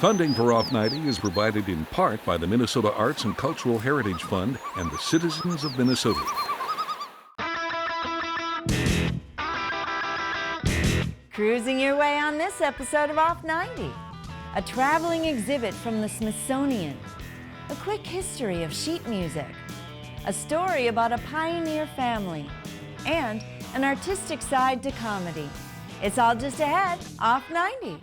Funding for Off 90 is provided in part by the Minnesota Arts and Cultural Heritage Fund and the citizens of Minnesota. Cruising your way on this episode of Off 90. A traveling exhibit from the Smithsonian. A quick history of sheet music. A story about a pioneer family. And an artistic side to comedy. It's all just ahead, Off 90.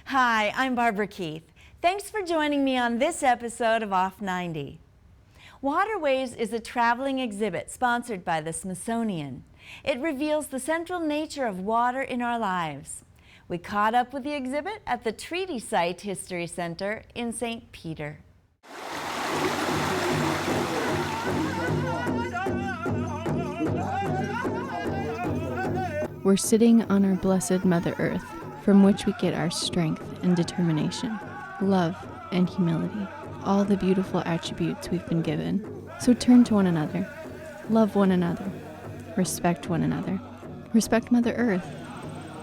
Hi, I'm Barbara Keith. Thanks for joining me on this episode of Off 90. Waterways is a traveling exhibit sponsored by the Smithsonian. It reveals the central nature of water in our lives. We caught up with the exhibit at the Treaty Site History Center in St. Peter. We're sitting on our blessed Mother Earth, from which we get our strength and determination, love and humility, all the beautiful attributes we've been given. So turn to one another, love one another, respect one another, respect Mother Earth,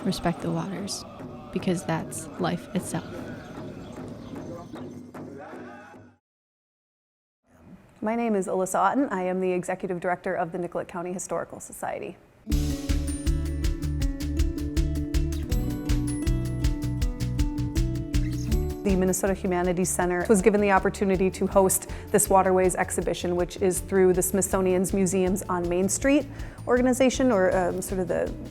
respect the waters, because that's life itself. My name is Alyssa Otten. I am the Executive Director of the Nicollet County Historical Society. The Minnesota Humanities Center was given the opportunity to host this Waterways exhibition, which is through the Smithsonian's Museums on Main Street organization, or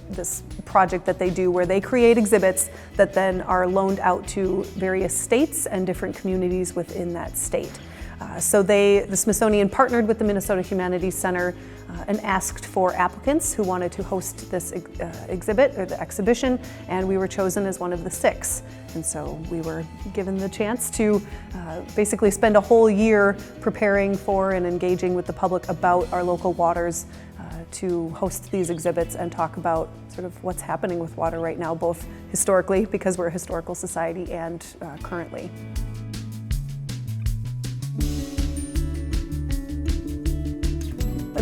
this project that they do where they create exhibits that then are loaned out to various states and different communities within that state. So the Smithsonian partnered with the Minnesota Humanities Center and asked for applicants who wanted to host this exhibit or the exhibition, and we were chosen as one of the 6. And so we were given the chance to basically spend a whole year preparing for and engaging with the public about our local waters, to host these exhibits and talk about sort of what's happening with water right now, both historically, because we're a historical society, and currently.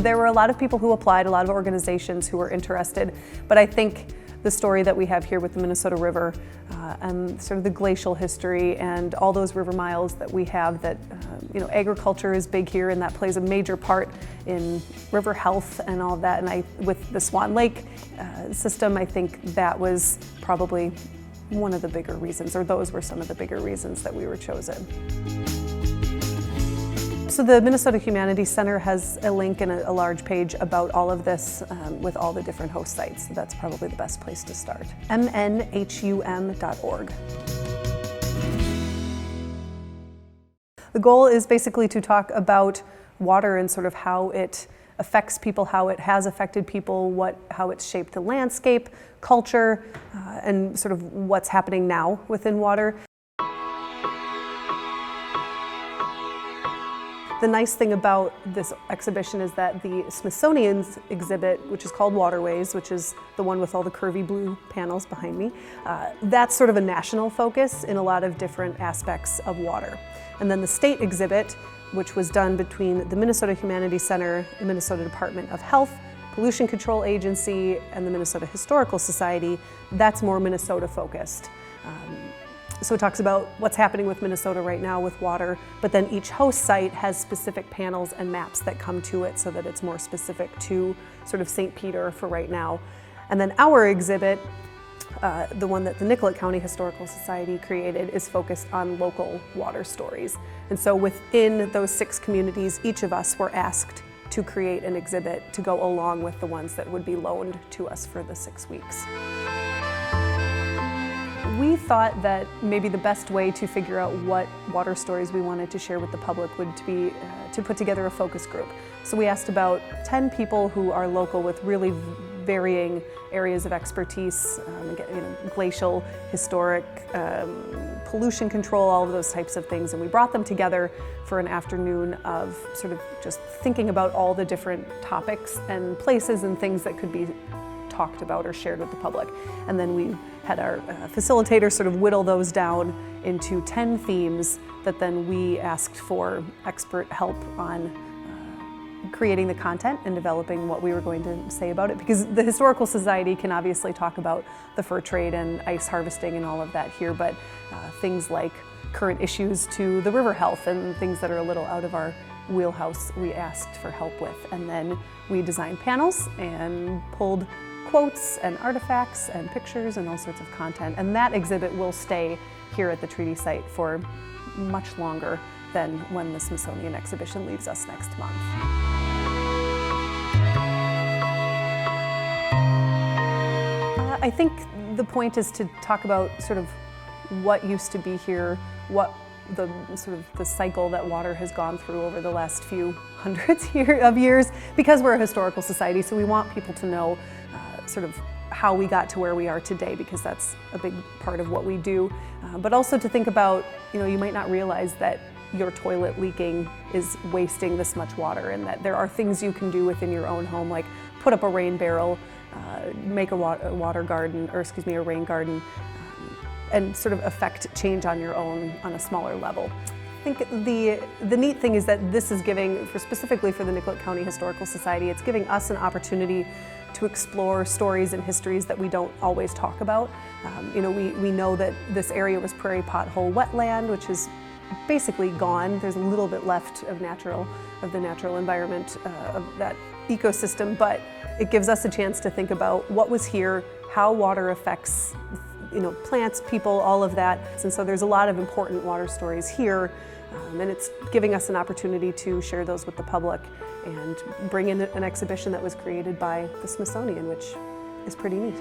There were a lot of people who applied, a lot of organizations who were interested, but I think the story that we have here with the Minnesota River and sort of the glacial history and all those river miles that we have, that agriculture is big here, and that plays a major part in river health and all of that. And with the Swan Lake system, I think that was probably one of the bigger reasons, or those were some of the bigger reasons that we were chosen. So the Minnesota Humanities Center has a link and a large page about all of this with all the different host sites. So that's probably the best place to start. mnhum.org. The goal is basically to talk about water and sort of how it affects people, how it has affected people, how it's shaped the landscape, culture, and sort of what's happening now within water. The nice thing about this exhibition is that the Smithsonian's exhibit, which is called Waterways, which is the one with all the curvy blue panels behind me, that's sort of a national focus in a lot of different aspects of water. And then the state exhibit, which was done between the Minnesota Humanities Center, the Minnesota Department of Health, Pollution Control Agency, and the Minnesota Historical Society, that's more Minnesota focused. So it talks about what's happening with Minnesota right now with water, but then each host site has specific panels and maps that come to it so that it's more specific to sort of St. Peter for right now. And then our exhibit, the one that the Nicollet County Historical Society created, is focused on local water stories. And so within those 6 communities, each of us were asked to create an exhibit to go along with the ones that would be loaned to us for the 6 weeks. We thought that maybe the best way to figure out what water stories we wanted to share with the public would be to put together a focus group. So we asked about 10 people who are local with really varying areas of expertise, glacial, historic, pollution control, all of those types of things. And we brought them together for an afternoon of sort of just thinking about all the different topics and places and things that could be talked about or shared with the public. And then we had our facilitator sort of whittle those down into 10 themes that then we asked for expert help on creating the content and developing what we were going to say about it, because the Historical Society can obviously talk about the fur trade and ice harvesting and all of that here, but things like current issues to the river health and things that are a little out of our wheelhouse we asked for help with. And then we designed panels and pulled quotes and artifacts and pictures and all sorts of content. And that exhibit will stay here at the treaty site for much longer than when the Smithsonian exhibition leaves us next month. I think the point is to talk about sort of what used to be here, what the sort of the cycle that water has gone through over the last few hundreds of years, because we're a historical society, so we want people to know sort of how we got to where we are today, because that's a big part of what we do. But also to think about, you might not realize that your toilet leaking is wasting this much water, and that there are things you can do within your own home, like put up a rain barrel, make a water garden, or excuse me, a rain garden, and sort of affect change on your own on a smaller level. I think the neat thing is that this is giving, specifically for the Nicollet County Historical Society, it's giving us an opportunity to explore stories and histories that we don't always talk about. We know that this area was prairie pothole wetland, which is basically gone. There's a little bit left of the natural environment of that ecosystem, but it gives us a chance to think about what was here, how water affects plants, people, all of that. And so there's a lot of important water stories here, and it's giving us an opportunity to share those with the public and bring in an exhibition that was created by the Smithsonian, which is pretty neat.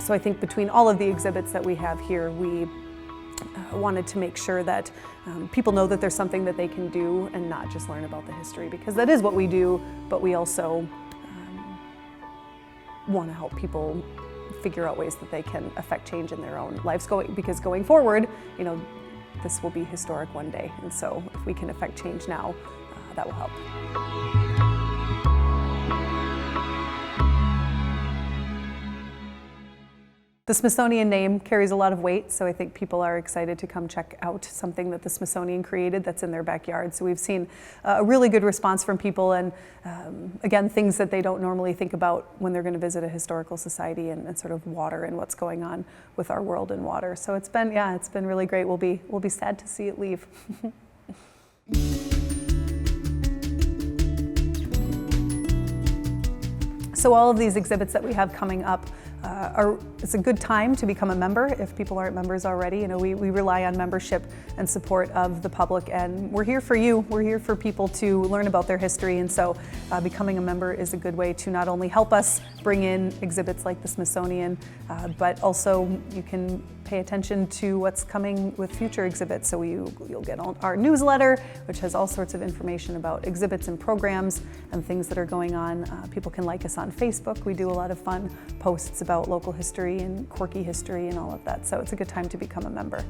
So I think between all of the exhibits that we have here, we wanted to make sure that people know that there's something that they can do and not just learn about the history, because that is what we do, but we also want to help people figure out ways that they can affect change in their own lives, because going forward, this will be historic one day, and so if we can affect change now, that will help. The Smithsonian name carries a lot of weight, so I think people are excited to come check out something that the Smithsonian created that's in their backyard. So we've seen a really good response from people, and again, things that they don't normally think about when they're going to visit a historical society, and sort of water and what's going on with our world and water. So it's been really great. We'll be sad to see it leave. So all of these exhibits that we have coming up, it's a good time to become a member if people aren't members already. We rely on membership and support of the public, and we're here for you. We're here for people to learn about their history, and so becoming a member is a good way to not only help us bring in exhibits like the Smithsonian, but also you can pay attention to what's coming with future exhibits. So you'll get our newsletter, which has all sorts of information about exhibits and programs and things that are going on. People can like us on Facebook. We do a lot of fun posts about local history and quirky history and all of that. So it's a good time to become a member.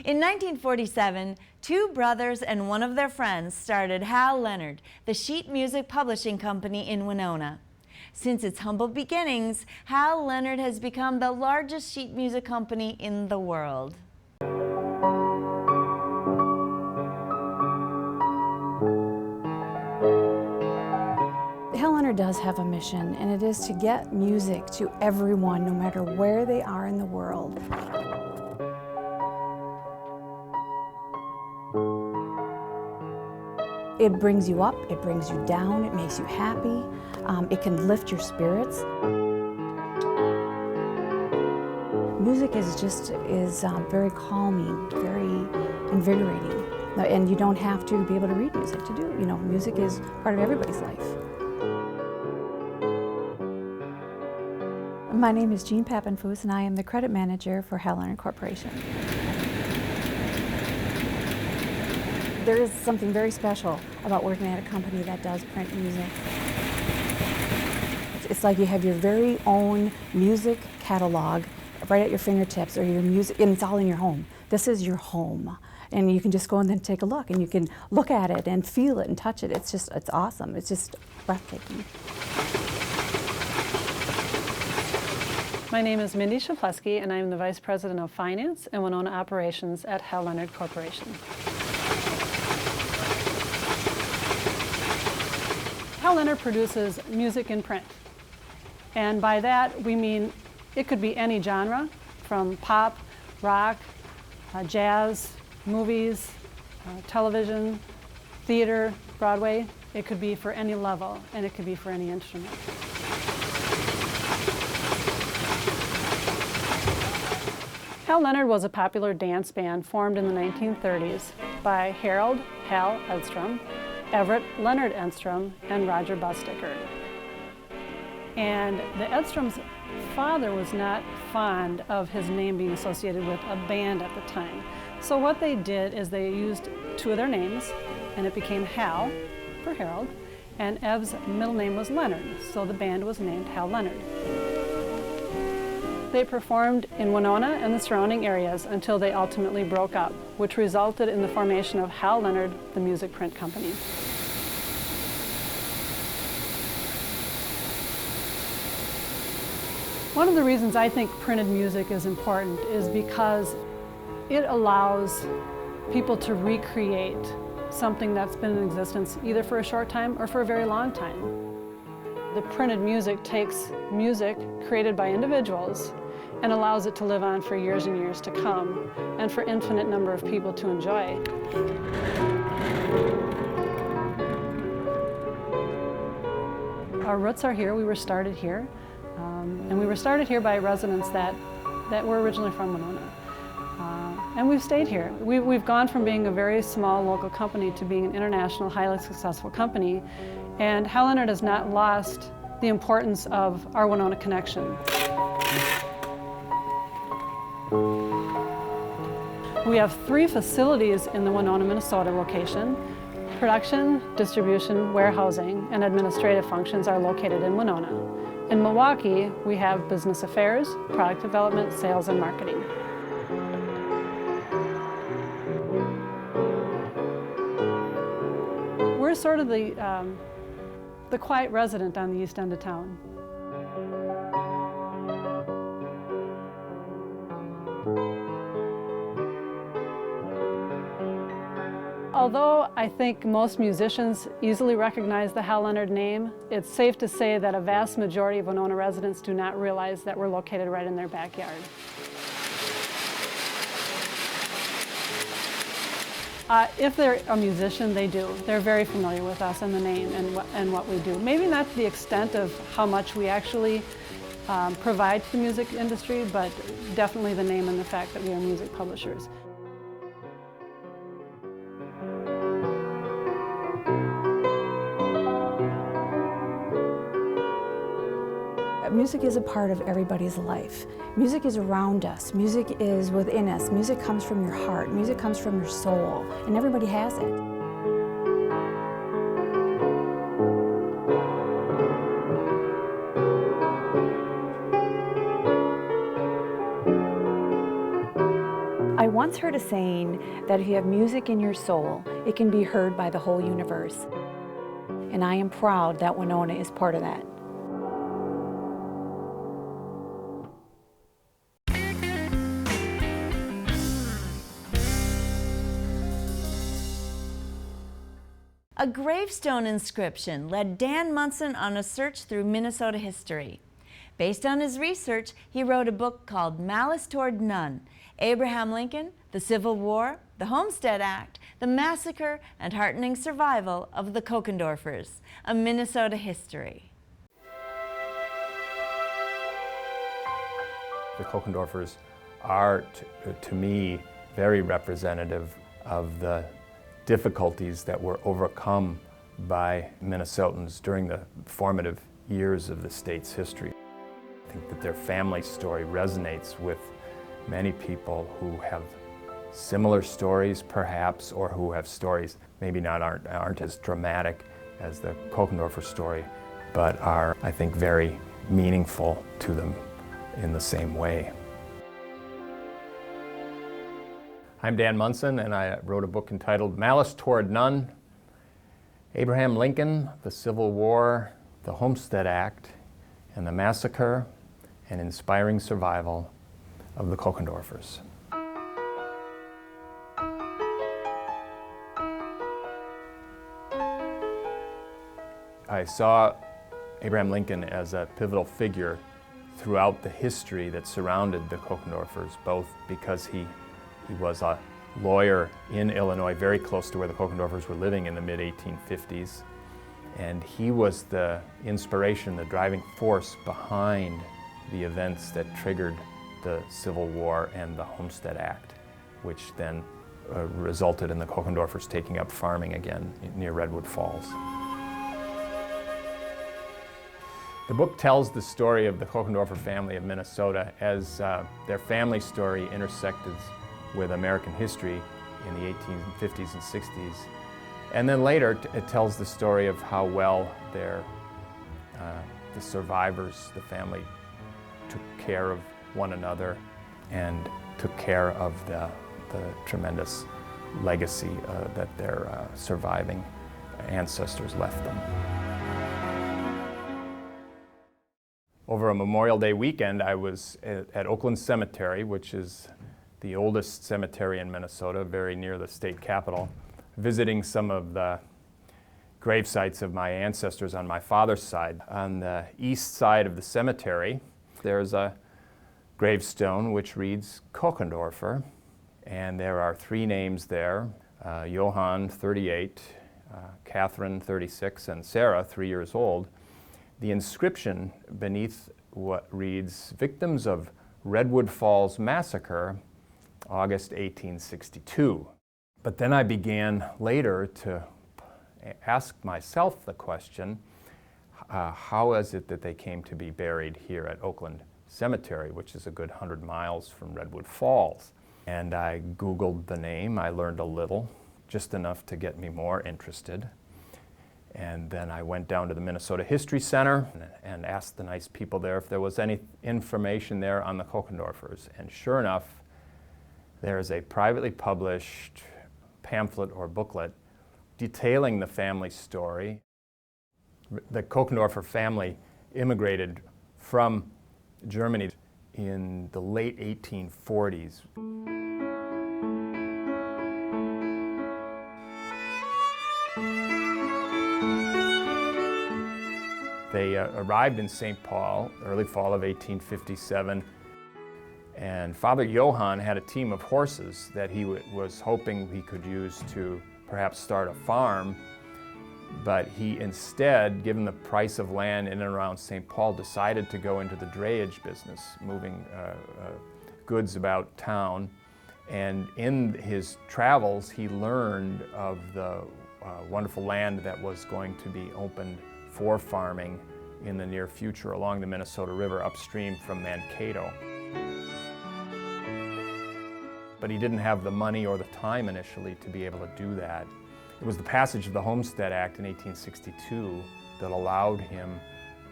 In 1947, two brothers and one of their friends started Hal Leonard, the sheet music publishing company in Winona. Since its humble beginnings, Hal Leonard has become the largest sheet music company in the world. Hal Leonard does have a mission, and it is to get music to everyone, no matter where they are in the world. It brings you up, it brings you down, it makes you happy, it can lift your spirits. Music is very calming, very invigorating, and you don't have to be able to read music to do it. Music is part of everybody's life. My name is Jean Pappenfuss, and I am the credit manager for Hal Leonard Corporation. There is something very special about working at a company that does print music. It's like you have your very own music catalog right at your fingertips, or your music, and it's all in your home. This is your home. And you can just go and then take a look, and you can look at it and feel it and touch it. It's awesome. It's just breathtaking. My name is Mindy Shafleski, and I'm the Vice President of Finance and Winona Operations at Hal Leonard Corporation. Hal Leonard produces music in print. And by that, we mean it could be any genre, from pop, rock, jazz, movies, television, theater, Broadway. It could be for any level, and it could be for any instrument. Hal Leonard was a popular dance band formed in the 1930s by Harold Hal Edstrom, Everett Leonard Edstrom, and Roger Busticker. And the Edstrom's father was not fond of his name being associated with a band at the time. So what they did is they used two of their names, and it became Hal for Harold, and Ev's middle name was Leonard, so the band was named Hal Leonard. They performed in Winona and the surrounding areas until they ultimately broke up, which resulted in the formation of Hal Leonard, the music print company. One of the reasons I think printed music is important is because it allows people to recreate something that's been in existence either for a short time or for a very long time. The printed music takes music created by individuals and allows it to live on for years and years to come, and for infinite number of people to enjoy. Our roots are here. We were started here. And we were started here by residents that were originally from Winona. And we've stayed here. We've gone from being a very small local company to being an international, highly successful company. And Hal Leonard has not lost the importance of our Winona connection. We have 3 facilities in the Winona, Minnesota location. Production, distribution, warehousing, and administrative functions are located in Winona. In Milwaukee, we have business affairs, product development, sales, and marketing. We're sort of the quiet resident on the east end of town. Although I think most musicians easily recognize the Hal Leonard name, it's safe to say that a vast majority of Winona residents do not realize that we're located right in their backyard. If they're a musician, they do. They're very familiar with us and the name and what we do. Maybe not to the extent of how much we actually provide to the music industry, but definitely the name and the fact that we are music publishers. Music is a part of everybody's life. Music is around us. Music is within us. Music comes from your heart. Music comes from your soul, and everybody has it. I once heard a saying that if you have music in your soul, it can be heard by the whole universe. And I am proud that Winona is part of that. A gravestone inscription led Dan Munson on a search through Minnesota history. Based on his research, he wrote a book called Malice Toward None: Abraham Lincoln, the Civil War, the Homestead Act, the Massacre, and Heartening Survival of the Kokendorfers, a Minnesota history. The Kokendorfers are, to me, very representative of the difficulties that were overcome by Minnesotans during the formative years of the state's history. I think that their family story resonates with many people who have similar stories perhaps, or who have stories maybe aren't as dramatic as the Kochendorfer story, but are, I think, very meaningful to them in the same way. I'm Dan Munson, and I wrote a book entitled Malice Toward None: Abraham Lincoln, the Civil War, the Homestead Act, and the Massacre and Inspiring Survival of the Kochendorfers. I saw Abraham Lincoln as a pivotal figure throughout the history that surrounded the Kochendorfers, both because he was a lawyer in Illinois, very close to where the Kochendorfers were living in the mid-1850s, and he was the inspiration, the driving force behind the events that triggered the Civil War and the Homestead Act, which then resulted in the Kochendorfers taking up farming again near Redwood Falls. The book tells the story of the Kochendorfer family of Minnesota as their family story intersected with American history in the 1850s and 60s. And then later it tells the story of how well the survivors, the family, took care of one another and took care of the tremendous legacy that their surviving ancestors left them. Over a Memorial Day weekend, I was at Oakland Cemetery, which is the oldest cemetery in Minnesota, very near the state capitol, visiting some of the grave sites of my ancestors on my father's side. On the east side of the cemetery, there's a gravestone which reads Kochendorfer, and there are three names there: Johann, 38, Catherine, 36, and Sarah, 3 years old. The inscription beneath what reads, "Victims of Redwood Falls Massacre, August 1862. But then I began later to ask myself the question, how is it that they came to be buried here at Oakland Cemetery, which is a good 100 miles from Redwood Falls? And I Googled the name. I learned a little, just enough to get me more interested. And then I went down to the Minnesota History Center and asked the nice people there if there was any information there on the Kochendorfers. And sure enough, there is a privately published pamphlet or booklet detailing the family story. The Kochendorfer family immigrated from Germany in the late 1840s. They arrived in St. Paul, early fall of 1857, and Father Johann had a team of horses that he was hoping he could use to perhaps start a farm, but he instead, given the price of land in and around St. Paul, decided to go into the drayage business, moving goods about town. And in his travels, he learned of the wonderful land that was going to be opened for farming in the near future along the Minnesota River upstream from Mankato. But he didn't have the money or the time initially to be able to do that. It was the passage of the Homestead Act in 1862 that allowed him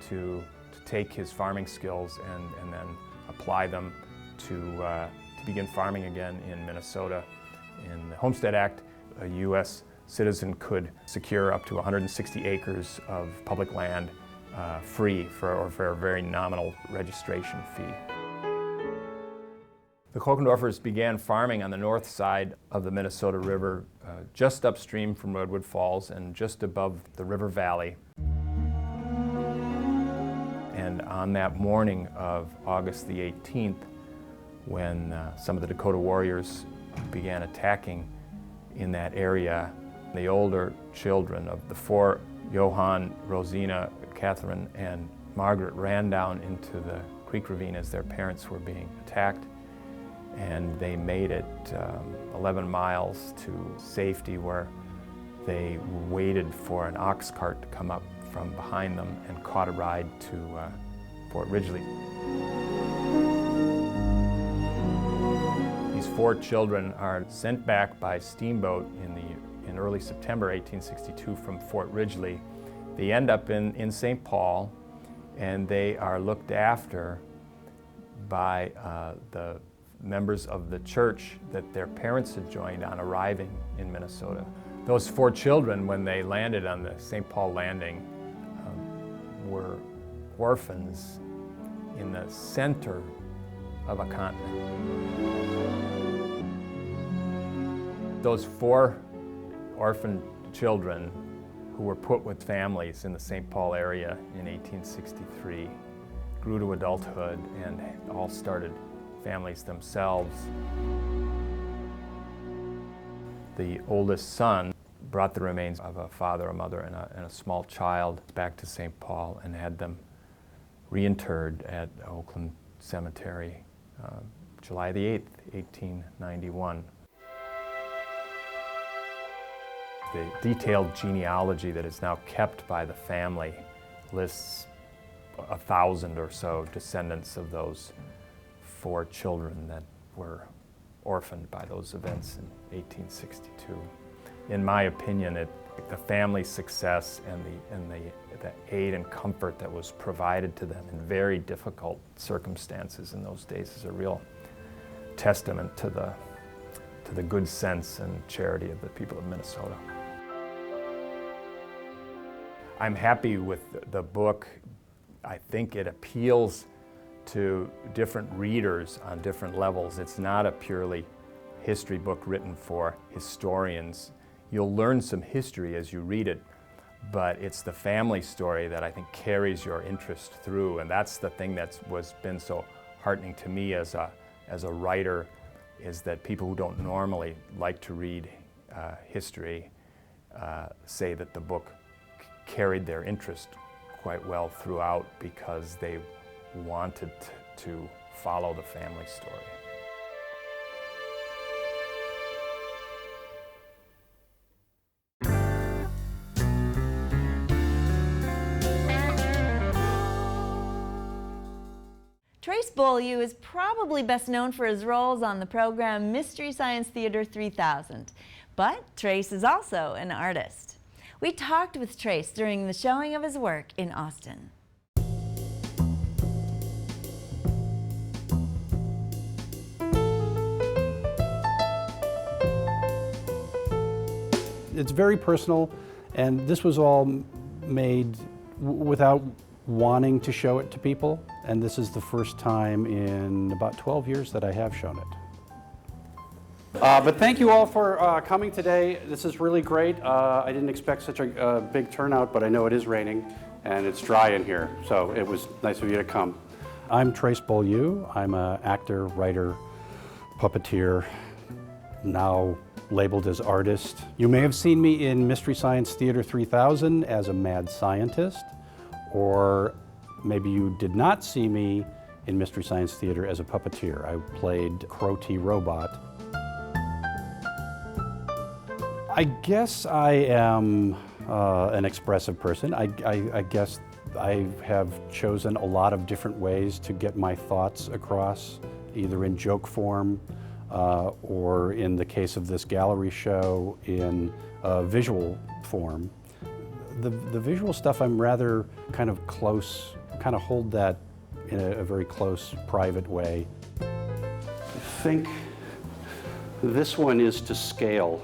to take his farming skills and then apply them to begin farming again in Minnesota. In the Homestead Act, a U.S. citizen could secure up to 160 acres of public land free for a very nominal registration fee. The Kochendorfers began farming on the north side of the Minnesota River, just upstream from Redwood Falls and just above the river valley. And on that morning of August the 18th, when some of the Dakota warriors began attacking in that area, the older children of the four, Johann, Rosina, Catherine, and Margaret, ran down into the creek ravine as their parents were being attacked. And they made it 11 miles to safety, where they waited for an ox cart to come up from behind them and caught a ride to Fort Ridgely. These These 4 children are sent back by steamboat in early September 1862 from Fort Ridgely. They end up in St. Paul, and they are looked after by the members of the church that their parents had joined on arriving in Minnesota. Those 4 children, when they landed on the St. Paul landing, were orphans in the center of a continent. Those 4 orphan children who were put with families in the St. Paul area in 1863 grew to adulthood and all started families themselves. The oldest son brought the remains of a father, a mother, and a small child back to St. Paul and had them reinterred at Oakland Cemetery, July the 8th, 1891. The detailed genealogy that is now kept by the family lists 1,000 or so descendants of those 4 children that were orphaned by those events in 1862. In my opinion, the family's success and the aid and comfort that was provided to them in very difficult circumstances in those days is a real testament to the good sense and charity of the people of Minnesota. I'm happy with the book. I think it appeals to different readers on different levels. It's not a purely history book written for historians. You'll learn some history as you read it, but it's the family story that I think carries your interest through, and that's the thing that's been so heartening to me as a writer, is that people who don't normally like to read history say that the book carried their interest quite well throughout because they wanted to follow the family story. Trace Beaulieu is probably best known for his roles on the program Mystery Science Theater 3000, but Trace is also an artist. We talked with Trace during the showing of his work in Austin. It's very personal, and this was all made without wanting to show it to people, and this is the first time in about 12 years that I have shown it. But thank you all for coming today. This is really great. I didn't expect such a big turnout, but I know it is raining and it's dry in here, so it was nice of you to come. I'm Trace Beaulieu. I'm an actor, writer, puppeteer, now labeled as artist. You may have seen me in Mystery Science Theater 3000 as a mad scientist, or maybe you did not see me in Mystery Science Theater as a puppeteer. I played Crow T. Robot. I guess I am an expressive person. I guess I have chosen a lot of different ways to get my thoughts across, either in joke form or in the case of this gallery show in visual form. The visual stuff I'm rather kind of close, kind of hold that in a very close, private way. I think this one is to scale.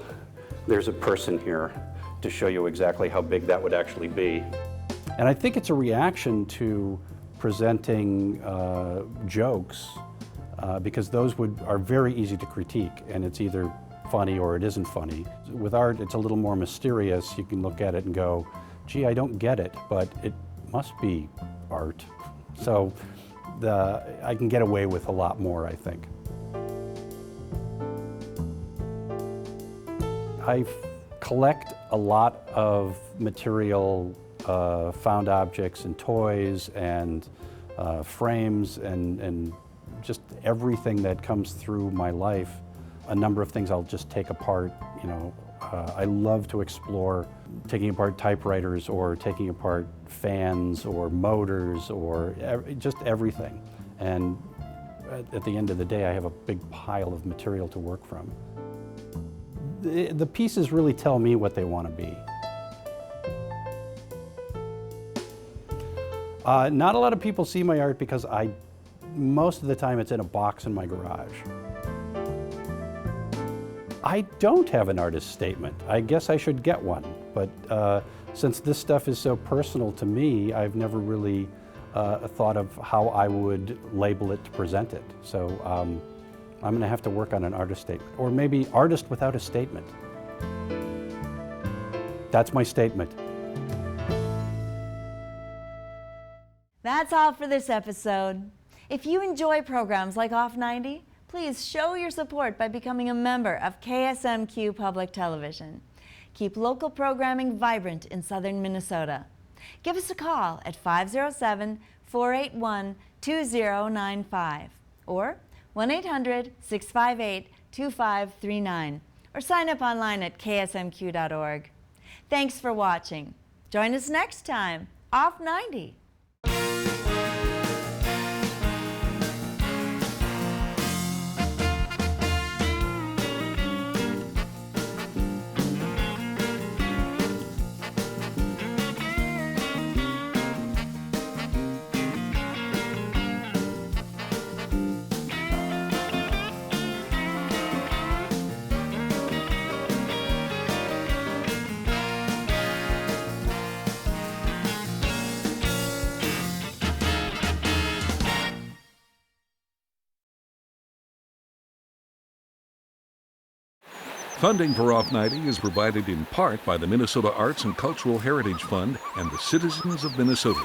There's a person here to show you exactly how big that would actually be. And I think it's a reaction to presenting jokes because those are very easy to critique, and it's either funny or it isn't funny. With art, it's a little more mysterious. You can look at it and go, gee, I don't get it, but it must be art. So I can get away with a lot more, I think. I collect a lot of material, found objects and toys and frames and just everything that comes through my life. A number of things I'll just take apart, you know. I love to explore taking apart typewriters or taking apart fans or motors or just everything. And at the end of the day, I have a big pile of material to work from. The pieces really tell me what they want to be. Not a lot of people see my art because most of the time it's in a box in my garage. I don't have an artist statement. I guess I should get one, but since this stuff is so personal to me, I've never really thought of how I would label it to present it. So I'm going to have to work on an artist statement, or maybe artist without a statement. That's my statement. That's all for this episode. If you enjoy programs like Off 90, please show your support by becoming a member of KSMQ Public Television. Keep local programming vibrant in southern Minnesota. Give us a call at 507-481-2095 or 1-800-658-2539 or sign up online at ksmq.org. Thanks for watching. Join us next time, Off 90. Funding for Off 90 is provided in part by the Minnesota Arts and Cultural Heritage Fund and the citizens of Minnesota.